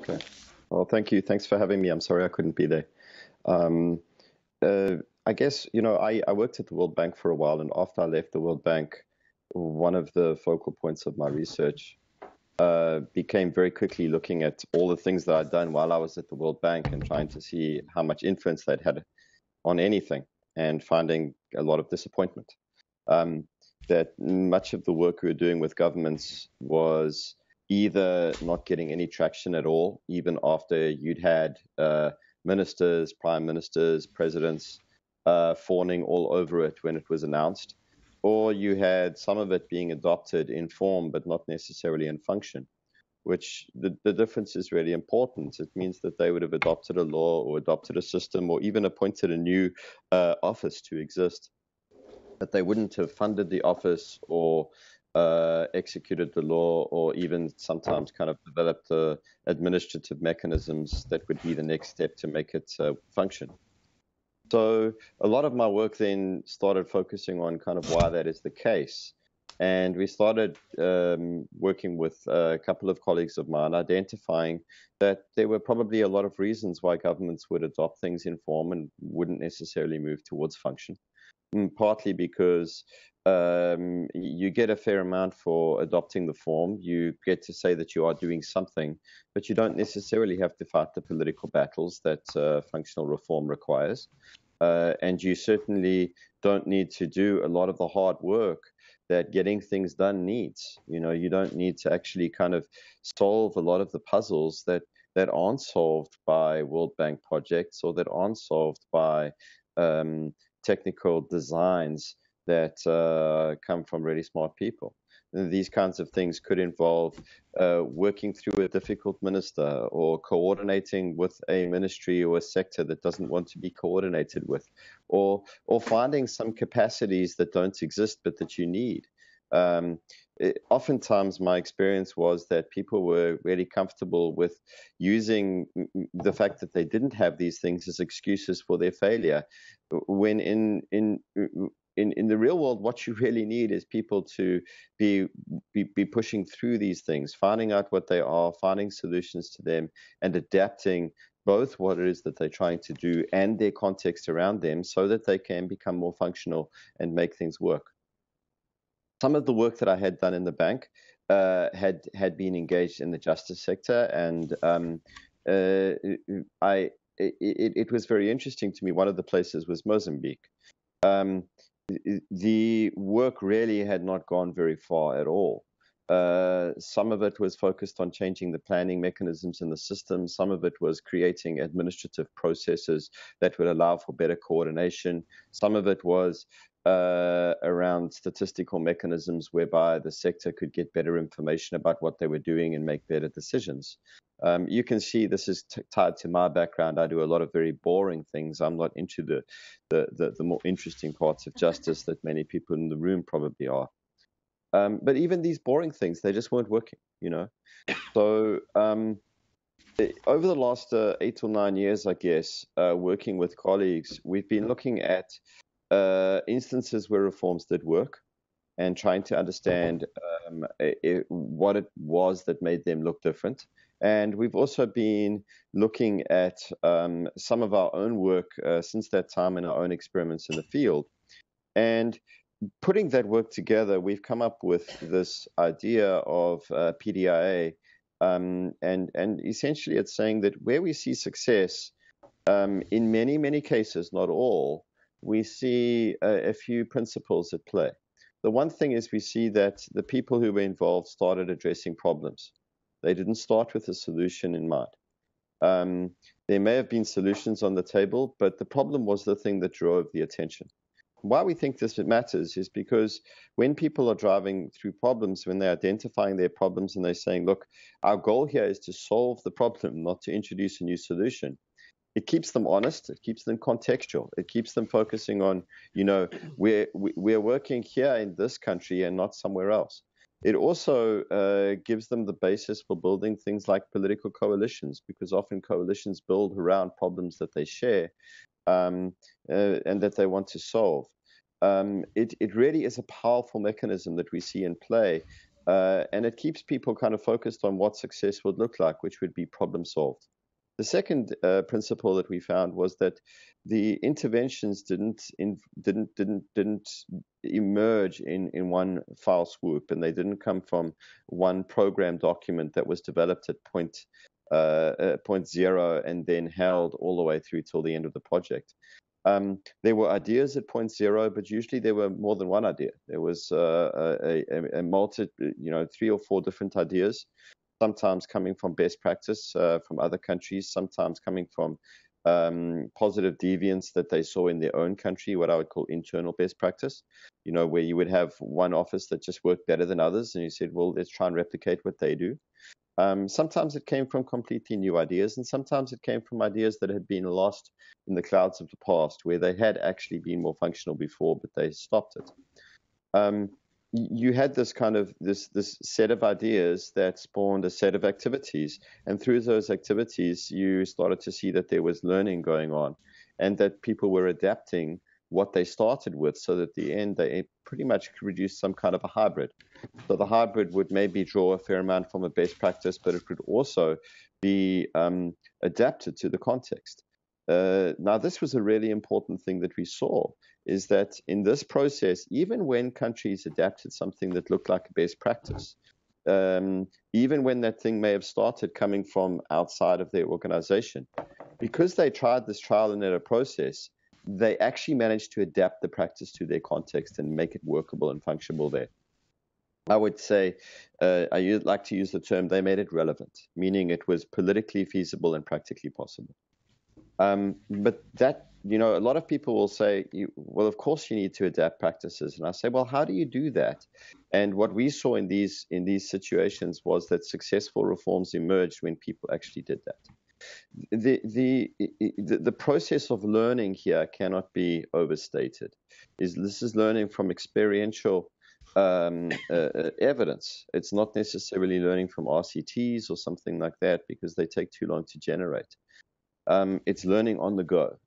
Okay. Well, thank you. Thanks for having me. I'm sorry I couldn't be there. Um, I guess, I worked at the World Bank for a while, and after I left the World Bank, one of the focal points of my research became very quickly looking at all the things that I'd done while I was at the World Bank and trying to see how much influence they'd had on anything, and finding a lot of disappointment. Um, that much of the work we were doing with governments was either not getting any traction at all, even after you'd had ministers, prime ministers, presidents fawning all over it when it was announced, or you had some of it being adopted in form but not necessarily in function, which the difference is really important. It means that they would have adopted a law or adopted a system or even appointed a new office to exist, but they wouldn't have funded the office or executed the law, or even sometimes kind of developed the administrative mechanisms that would be the next step to make it function. So a lot of my work then started focusing on kind of why that is the case. And we started working with a couple of colleagues of mine, identifying that there were probably a lot of reasons why governments would adopt things in form and wouldn't necessarily move towards function. Partly because you get a fair amount for adopting the form. You get to say that you are doing something, but you don't necessarily have to fight the political battles that functional reform requires. And you certainly don't need to do a lot of the hard work that getting things done needs. You don't need to actually kind of solve a lot of the puzzles that aren't solved by World Bank projects, or that aren't solved by technical designs that come from really smart people. And these kinds of things could involve working through a difficult minister, or coordinating with a ministry or a sector that doesn't want to be coordinated with, or finding some capacities that don't exist but that you need. Oftentimes my experience was that people were really comfortable with using the fact that they didn't have these things as excuses for their failure, when in the real world, what you really need is people to be pushing through these things, finding out what they are, finding solutions to them, and adapting both what it is that they're trying to do and their context around them, so that they can become more functional and make things work. Some of the work that I had done in the bank had been engaged in the justice sector, and it was very interesting to me. One of the places was Mozambique. The work really had not gone very far at all. Some of it was focused on changing the planning mechanisms in the system. Some of it was creating administrative processes that would allow for better coordination. Some of it was around statistical mechanisms whereby the sector could get better information about what they were doing and make better decisions. You can see this is tied to my background. I do a lot of very boring things. I'm not into the more interesting parts of justice that many people in the room probably are. But even these boring things, they just weren't working, So over the last 8 or 9 years, I guess, working with colleagues, we've been looking at instances where reforms did work, and trying to understand what it was that made them look different. And we've also been looking at some of our own work since that time, in our own experiments in the field. And putting that work together, we've come up with this idea of PDIA. And essentially it's saying that where we see success, in many, many cases, not all, we see a few principles at play. The one thing is, we see that the people who were involved started addressing problems. They didn't start with a solution in mind. There may have been solutions on the table, but the problem was the thing that drove the attention. Why we think this matters is because when people are driving through problems, when they're identifying their problems and they're saying, look, our goal here is to solve the problem, not to introduce a new solution, it keeps them honest, it keeps them contextual, it keeps them focusing on, we're working here in this country and not somewhere else. It also gives them the basis for building things like political coalitions, because often coalitions build around problems that they share and that they want to solve. It really is a powerful mechanism that we see in play. And it keeps people kind of focused on what success would look like, which would be problem solved. The second principle that we found was that the interventions didn't emerge in one file swoop, and they didn't come from one program document that was developed at point zero and then held all the way through till the end of the project. There were ideas at point zero, but usually there were more than one idea. There was a multi, 3 or 4 different ideas, sometimes coming from best practice from other countries, sometimes coming from positive deviance that they saw in their own country, what I would call internal best practice, where you would have one office that just worked better than others, and you said, well, let's try and replicate what they do. Sometimes it came from completely new ideas, and sometimes it came from ideas that had been lost in the clouds of the past, where they had actually been more functional before, but they stopped it. You had this kind of this set of ideas that spawned a set of activities, and through those activities, you started to see that there was learning going on, and that people were adapting what they started with, so that at the end they pretty much produced some kind of a hybrid. So the hybrid would maybe draw a fair amount from a best practice, but it could also be adapted to the context. Now, this was a really important thing that we saw, is that in this process, even when countries adapted something that looked like a best practice, even when that thing may have started coming from outside of their organization, because they tried this trial and error process, they actually managed to adapt the practice to their context and make it workable and functional there. I would say, I like to use the term, they made it relevant, meaning it was politically feasible and practically possible. But that, a lot of people will say, well, of course you need to adapt practices. And I say, well, how do you do that? And what we saw in these situations was that successful reforms emerged when people actually did that. The process of learning here cannot be overstated. This is learning from experiential evidence. It's not necessarily learning from RCTs or something like that, because they take too long to generate. It's learning on the go,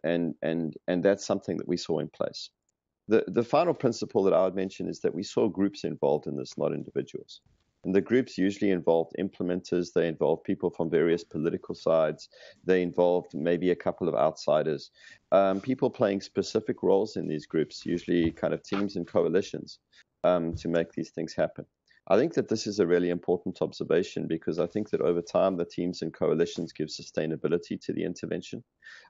and that's something that we saw in place. The final principle that I would mention is that we saw groups involved in this, not individuals. And the groups usually involved implementers, they involved people from various political sides, they involved maybe a couple of outsiders, people playing specific roles in these groups, usually kind of teams and coalitions, to make these things happen. I think that this is a really important observation, because I think that over time the teams and coalitions give sustainability to the intervention.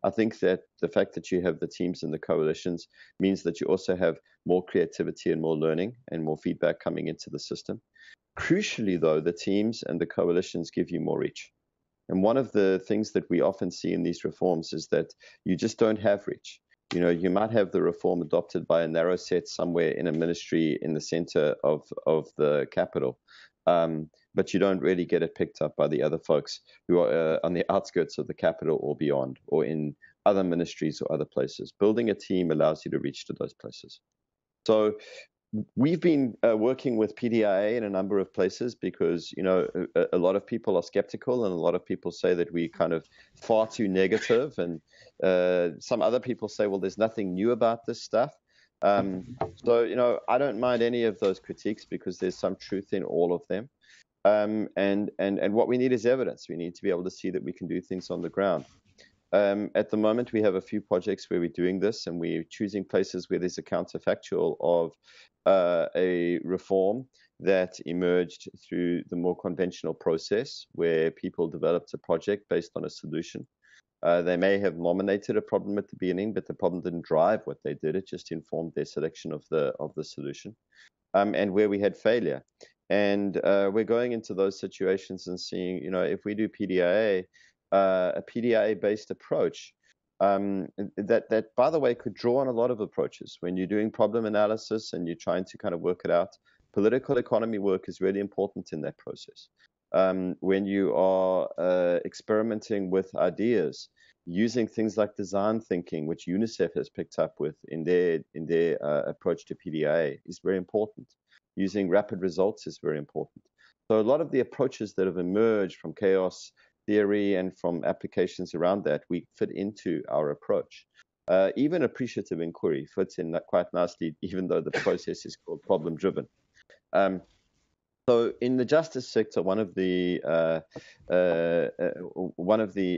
I think that the fact that you have the teams and the coalitions means that you also have more creativity and more learning and more feedback coming into the system. Crucially, though, the teams and the coalitions give you more reach. And one of the things that we often see in these reforms is that you just don't have reach. You might have the reform adopted by a narrow set somewhere in a ministry in the center of the capital, but you don't really get it picked up by the other folks who are on the outskirts of the capital or beyond, or in other ministries or other places. Building a team allows you to reach to those places. So we've been working with PDIA in a number of places, because a lot of people are skeptical, and a lot of people say that we kind of far too negative, and some other people say, well, there's nothing new about this stuff. So I don't mind any of those critiques, because there's some truth in all of them. And what we need is evidence. We need to be able to see that we can do things on the ground. At the moment, we have a few projects where we're doing this, and we're choosing places where there's a counterfactual of a reform that emerged through the more conventional process, where people developed a project based on a solution. They may have nominated a problem at the beginning, but the problem didn't drive what they did. It just informed their selection of the solution. And where we had failure. And we're going into those situations and seeing, if we do PDIA, a PDIA-based approach, that, by the way, could draw on a lot of approaches. When you're doing problem analysis and you're trying to kind of work it out, political economy work is really important in that process. When you are experimenting with ideas, using things like design thinking, which UNICEF has picked up with in their approach to PDIA, is very important. Using rapid results is very important. So a lot of the approaches that have emerged from chaos theory and from applications around that, we fit into our approach. Even appreciative inquiry fits in quite nicely, even though the process is called problem-driven. So in the justice sector, one of the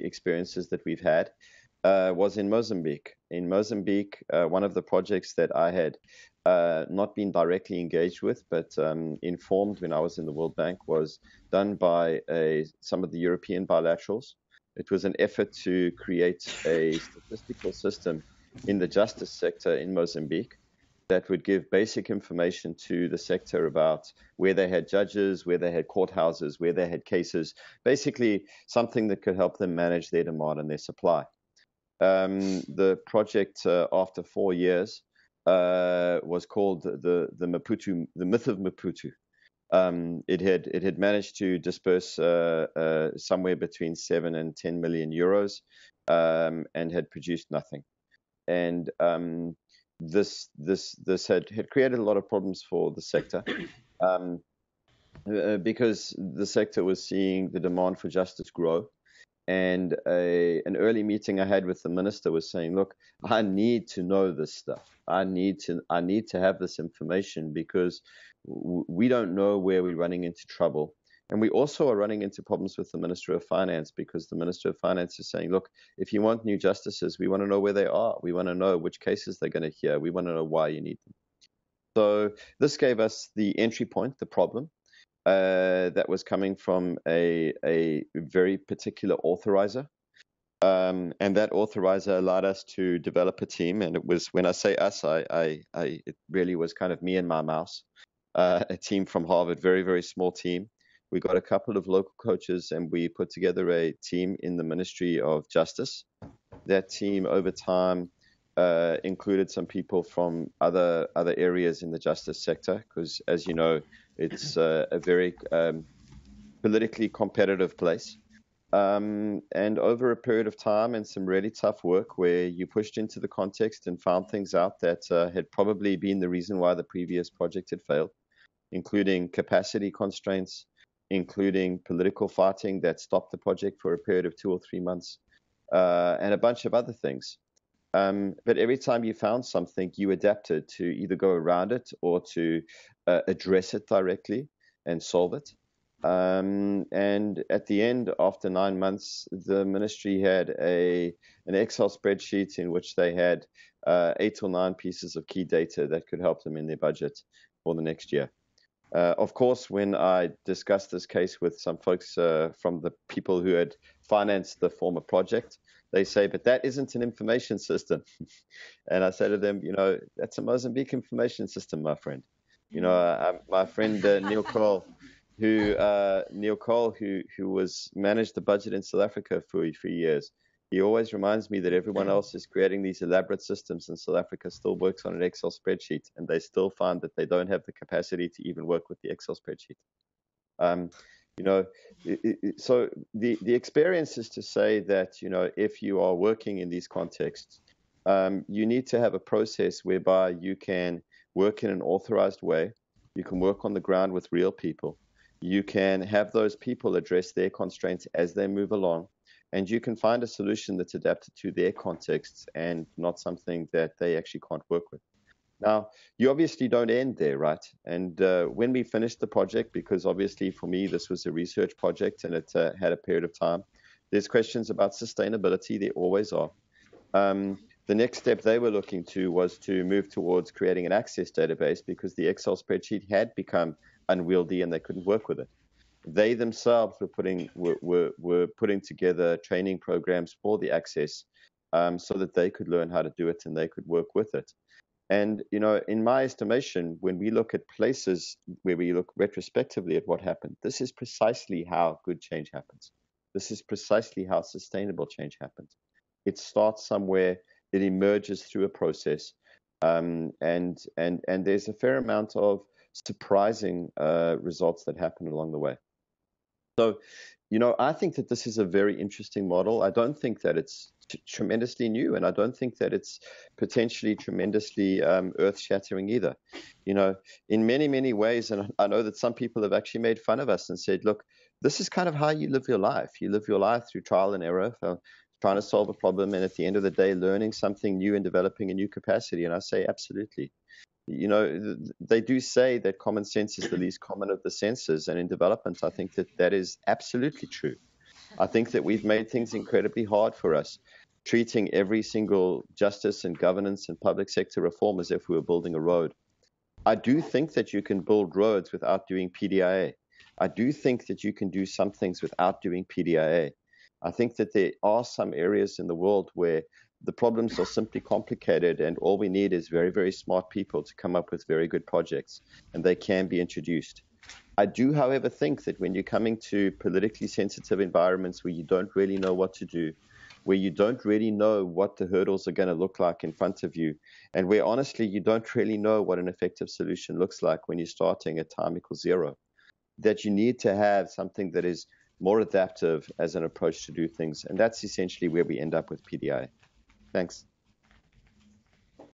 experiences that we've had was in Mozambique. In Mozambique, one of the projects that I had not been directly engaged with, but informed when I was in the World Bank, was done by some of the European bilaterals. It was an effort to create a statistical system in the justice sector in Mozambique that would give basic information to the sector about where they had judges, where they had courthouses, where they had cases, basically something that could help them manage their demand and their supply. The project, after 4 years, was called the Maputo, the myth of Maputo. It had managed to disperse somewhere between 7 and 10 million euros, and had produced nothing. And this had created a lot of problems for the sector, um, because the sector was seeing the demand for justice grow. And an early meeting I had with the minister was saying, look, I need to know this stuff. I need to have this information, because we don't know where we're running into trouble. And we also are running into problems with the Minister of Finance, because the Minister of Finance is saying, look, if you want new justices, we want to know where they are. We want to know which cases they're going to hear. We want to know why you need them. So this gave us the entry point, the problem, that was coming from a very particular authorizer. And that authorizer allowed us to develop a team. And it was, when I say us, it really was kind of me and my mouse, a team from Harvard, very, very small team. We got a couple of local coaches, and we put together a team in the Ministry of Justice. That team, over time, included some people from other areas in the justice sector, because, as you know, it's a very politically competitive place. And over a period of time and some really tough work, where you pushed into the context and found things out that had probably been the reason why the previous project had failed, including capacity constraints, including political fighting that stopped the project for a period of 2 or 3 months, and a bunch of other things. But every time you found something, you adapted to either go around it or to address it directly and solve it. And at the end, after 9 months, the ministry had an Excel spreadsheet in which they had 8 or 9 pieces of key data that could help them in their budget for the next year. Of course, when I discussed this case with some folks from the people who had financed the former project, they say, but that isn't an information system. And I say to them, that's a Mozambique information system, my friend. My friend Neil Cole, who was managed the budget in South Africa for years. He always reminds me that everyone else is creating these elaborate systems, and South Africa still works on an Excel spreadsheet, and they still find that they don't have the capacity to even work with the Excel spreadsheet. So the experience is to say that, if you are working in these contexts, you need to have a process whereby you can work in an authorized way. You can work on the ground with real people. You can have those people address their constraints as they move along, and you can find a solution that's adapted to their contexts and not something that they actually can't work with. Now, you obviously don't end there, right? And when we finished the project, because obviously for me, this was a research project and it had a period of time, there's questions about sustainability. There always are. The next step they were looking to was to move towards creating an access database, because the Excel spreadsheet had become unwieldy and they couldn't work with it. They themselves were putting together training programs for the access, so that they could learn how to do it and they could work with it. And, in my estimation, when we look at places where we look retrospectively at what happened, this is precisely how good change happens. This is precisely how sustainable change happens. It starts somewhere, it emerges through a process, and there's a fair amount of surprising results that happen along the way. So, I think that this is a very interesting model. I don't think that it's tremendously new, and I don't think that it's potentially tremendously earth-shattering either. In many, many ways, and I know that some people have actually made fun of us and said, look, this is kind of how you live your life. You live your life through trial and error, trying to solve a problem, and at the end of the day, learning something new and developing a new capacity. And I say, absolutely. They do say that common sense is the least common of the senses, and in development, I think that that is absolutely true. I think that we've made things incredibly hard for us, treating every single justice and governance and public sector reform as if we were building a road. I do think that you can build roads without doing PDIA. I do think that you can do some things without doing PDIA. I think that there are some areas in the world where the problems are simply complicated, and all we need is very, very smart people to come up with very good projects, and they can be introduced. I do, however, think that when you're coming to politically sensitive environments where you don't really know what to do, where you don't really know what the hurdles are going to look like in front of you, and where honestly you don't really know what an effective solution looks like when you're starting at time equals zero, that you need to have something that is more adaptive as an approach to do things. And that's essentially where we end up with PDI. Thanks.